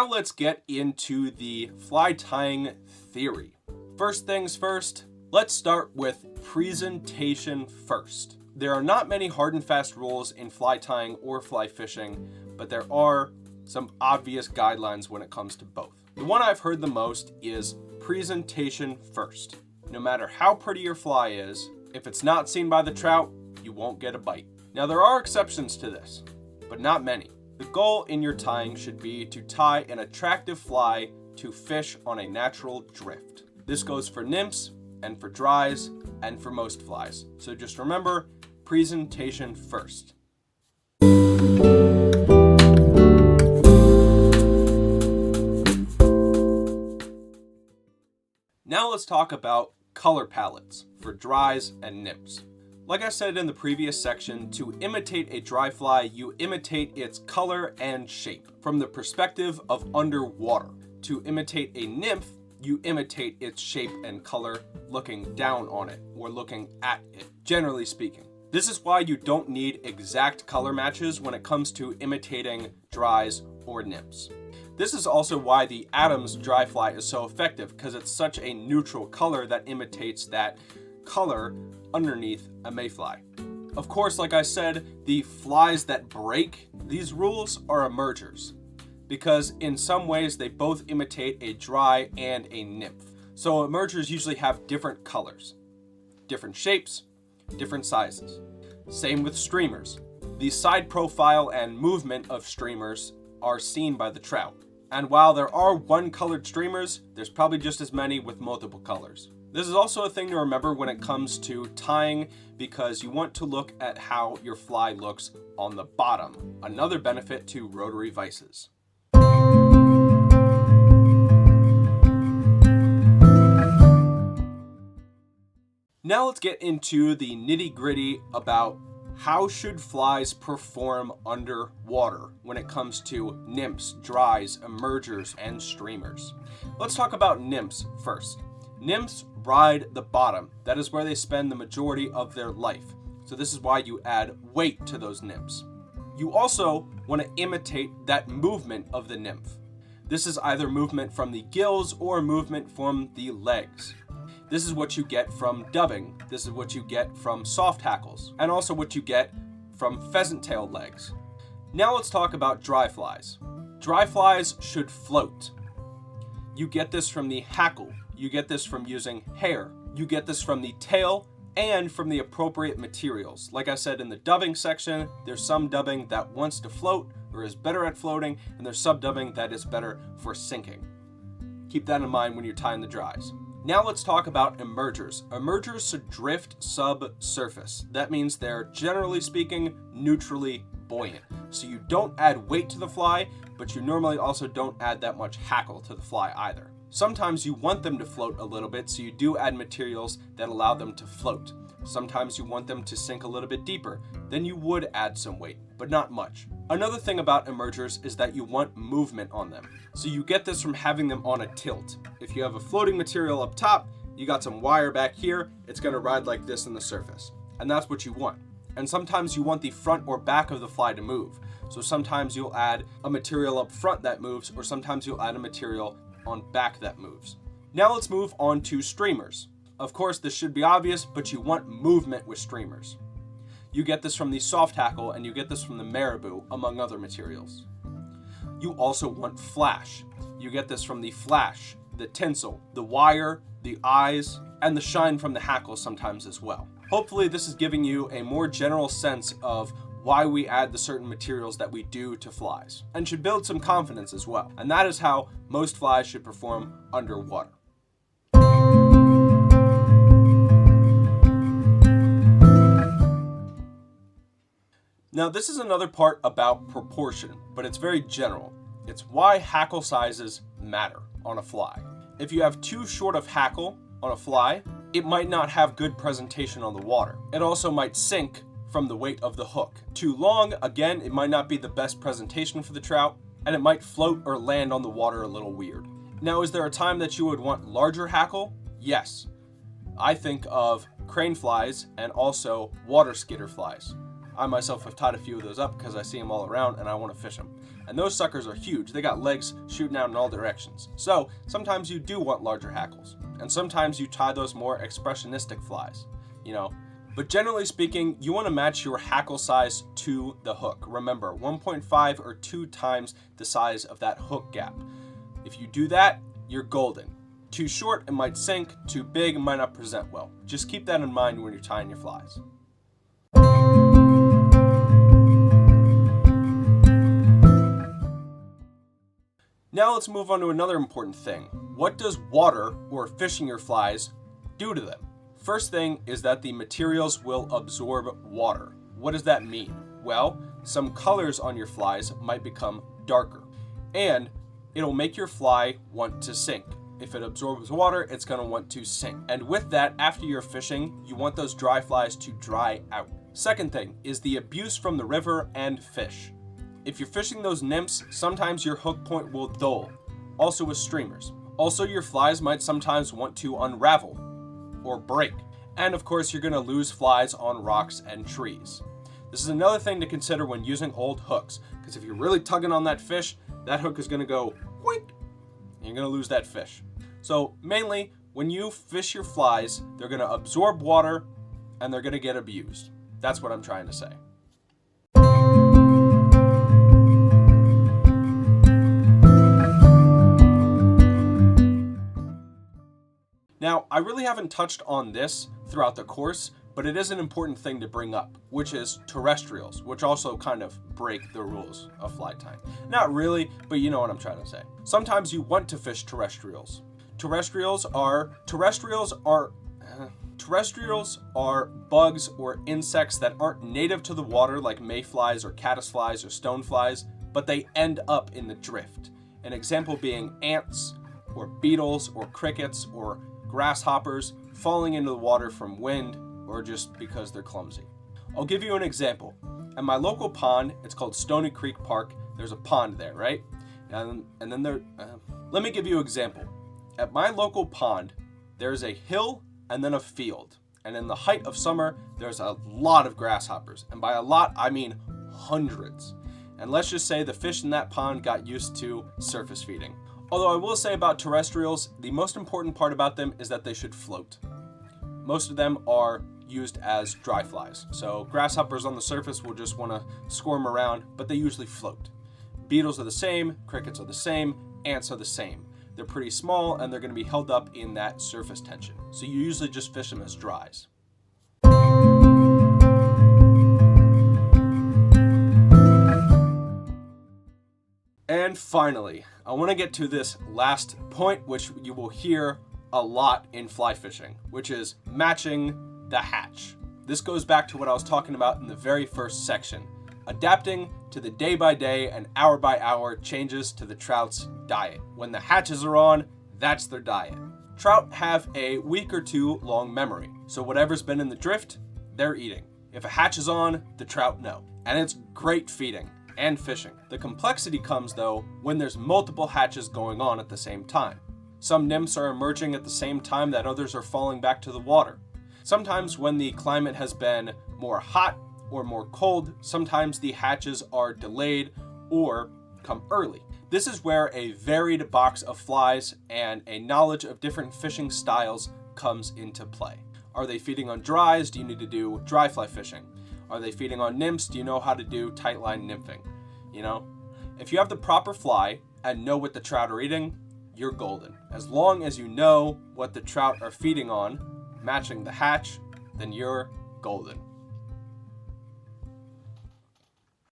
Now let's get into the fly tying theory. First things first, let's start with presentation first. There are not many hard and fast rules in fly tying or fly fishing, but there are some obvious guidelines when it comes to both. The one I've heard the most is presentation first. No matter how pretty your fly is, if it's not seen by the trout, you won't get a bite. Now there are exceptions to this, but not many. The goal in your tying should be to tie an attractive fly to fish on a natural drift. This goes for nymphs and for dries and for most flies. So just remember, presentation first. Now let's talk about color palettes for dries and nymphs. Like I said in the previous section, to imitate a dry fly, you imitate its color and shape from the perspective of underwater. To imitate a nymph, you imitate its shape and color looking down on it or looking at it, generally speaking. This is why you don't need exact color matches when it comes to imitating dries or nymphs. This is also why the Adams dry fly is so effective, because it's such a neutral color that imitates that color underneath a mayfly. Of course, like I said, the flies that break these rules are emergers, because in some ways they both imitate a dry and a nymph. So emergers usually have different colors, different shapes, different sizes. Same with streamers. The side profile and movement of streamers are seen by the trout. And while there are one-colored streamers, there's probably just as many with multiple colors. This is also a thing to remember when it comes to tying, because you want to look at how your fly looks on the bottom. Another benefit to rotary vices. Now let's get into the nitty-gritty about how should flies perform underwater when it comes to nymphs, dries, emergers, and streamers. Let's talk about nymphs first. Nymphs ride the bottom. That is where they spend the majority of their life. So this is why you add weight to those nymphs. You also want to imitate that movement of the nymph. This is either movement from the gills or movement from the legs. This is what you get from dubbing. This is what you get from soft hackles, and also what you get from pheasant-tailed legs. Now let's talk about dry flies. Dry flies should float. You get this from the hackle. You get this from using hair. You get this from the tail and from the appropriate materials. Like I said in the dubbing section, there's some dubbing that wants to float or is better at floating, and there's some dubbing that is better for sinking. Keep that in mind when you're tying the dries. Now let's talk about emergers. Emergers should drift subsurface. That means they're, generally speaking, neutrally buoyant. So you don't add weight to the fly, but you normally also don't add that much hackle to the fly either. Sometimes you want them to float a little bit, so you do add materials that allow them to float. Sometimes you want them to sink a little bit deeper, then you would add some weight, but not much. Another thing about emergers is that you want movement on them. So you get this from having them on a tilt. If you have a floating material up top, you got some wire back here, it's going to ride like this on the surface. And that's what you want. And sometimes you want the front or back of the fly to move. So sometimes you'll add a material up front that moves, or sometimes you'll add a material on back that moves. Now let's move on to streamers. Of course, this should be obvious, but you want movement with streamers. You get this from the soft hackle, and you get this from the marabou, among other materials. You also want flash. You get this from the flash, the tinsel, the wire, the eyes, and the shine from the hackle sometimes as well. Hopefully this is giving you a more general sense of why we add the certain materials that we do to flies, and should build some confidence as well. And that is how most flies should perform underwater. Now this is another part about proportion, but it's very general. It's why hackle sizes matter on a fly. If you have too short of hackle on a fly, it might not have good presentation on the water. It also might sink from the weight of the hook. Too long, again, it might not be the best presentation for the trout, and it might float or land on the water a little weird. Now, is there a time that you would want larger hackle? Yes. I think of crane flies and also water skitter flies. I myself have tied a few of those up because I see them all around and I want to fish them. And those suckers are huge. They got legs shooting out in all directions. So sometimes you do want larger hackles. And sometimes you tie those more expressionistic flies, But generally speaking, you want to match your hackle size to the hook. Remember, 1.5 or 2 times the size of that hook gap. If you do that, you're golden. Too short, it might sink. Too big, it might not present well. Just keep that in mind when you're tying your flies. Now let's move on to another important thing. What does water, or fishing your flies, do to them? First thing is that the materials will absorb water. What does that mean? Well, some colors on your flies might become darker, and it'll make your fly want to sink. If it absorbs water, it's going to want to sink. And with that, after you're fishing, you want those dry flies to dry out. Second thing is the abuse from the river and fish. If you're fishing those nymphs, sometimes your hook point will dull, also with streamers. Also, your flies might sometimes want to unravel or break. And of course, you're going to lose flies on rocks and trees. This is another thing to consider when using old hooks, because if you're really tugging on that fish, that hook is going to go wink, and you're going to lose that fish. So mainly, when you fish your flies, they're going to absorb water and they're going to get abused. That's what I'm trying to say. Now, I really haven't touched on this throughout the course, but it is an important thing to bring up, which is terrestrials, which also kind of break the rules of fly tying. Not really, but you know what I'm trying to say. Sometimes you want to fish terrestrials. Terrestrials are bugs or insects that aren't native to the water like mayflies or caddisflies or stoneflies, but they end up in the drift. An example being ants or beetles or crickets or grasshoppers falling into the water from wind or just because they're clumsy. I'll give you an example. At my local pond, it's called Stony Creek Park. There's a pond there, right? And then let me give you an example. At my local pond, there's a hill and then a field. And in the height of summer, there's a lot of grasshoppers. And by a lot, I mean hundreds. And let's just say the fish in that pond got used to surface feeding. Although I will say about terrestrials, the most important part about them is that they should float. Most of them are used as dry flies. So grasshoppers on the surface will just want to squirm around, but they usually float. Beetles are the same, crickets are the same, ants are the same. They're pretty small and they're going to be held up in that surface tension. So you usually just fish them as dries. And finally, I want to get to this last point, which you will hear a lot in fly fishing, which is matching the hatch. This goes back to what I was talking about in the very first section. Adapting to the day by day and hour by hour changes to the trout's diet. When the hatches are on, that's their diet. Trout have a week or two long memory, so whatever's been in the drift, they're eating. If a hatch is on, the trout know. And it's great feeding and fishing. The complexity comes though when there's multiple hatches going on at the same time. Some nymphs are emerging at the same time that others are falling back to the water. Sometimes when the climate has been more hot or more cold, sometimes the hatches are delayed or come early. This is where a varied box of flies and a knowledge of different fishing styles comes into play. Are they feeding on dries? Do you need to do dry fly fishing? Are they feeding on nymphs? Do you know how to do tight line nymphing? If you have the proper fly and know what the trout are eating, you're golden. As long as you know what the trout are feeding on, matching the hatch, then you're golden.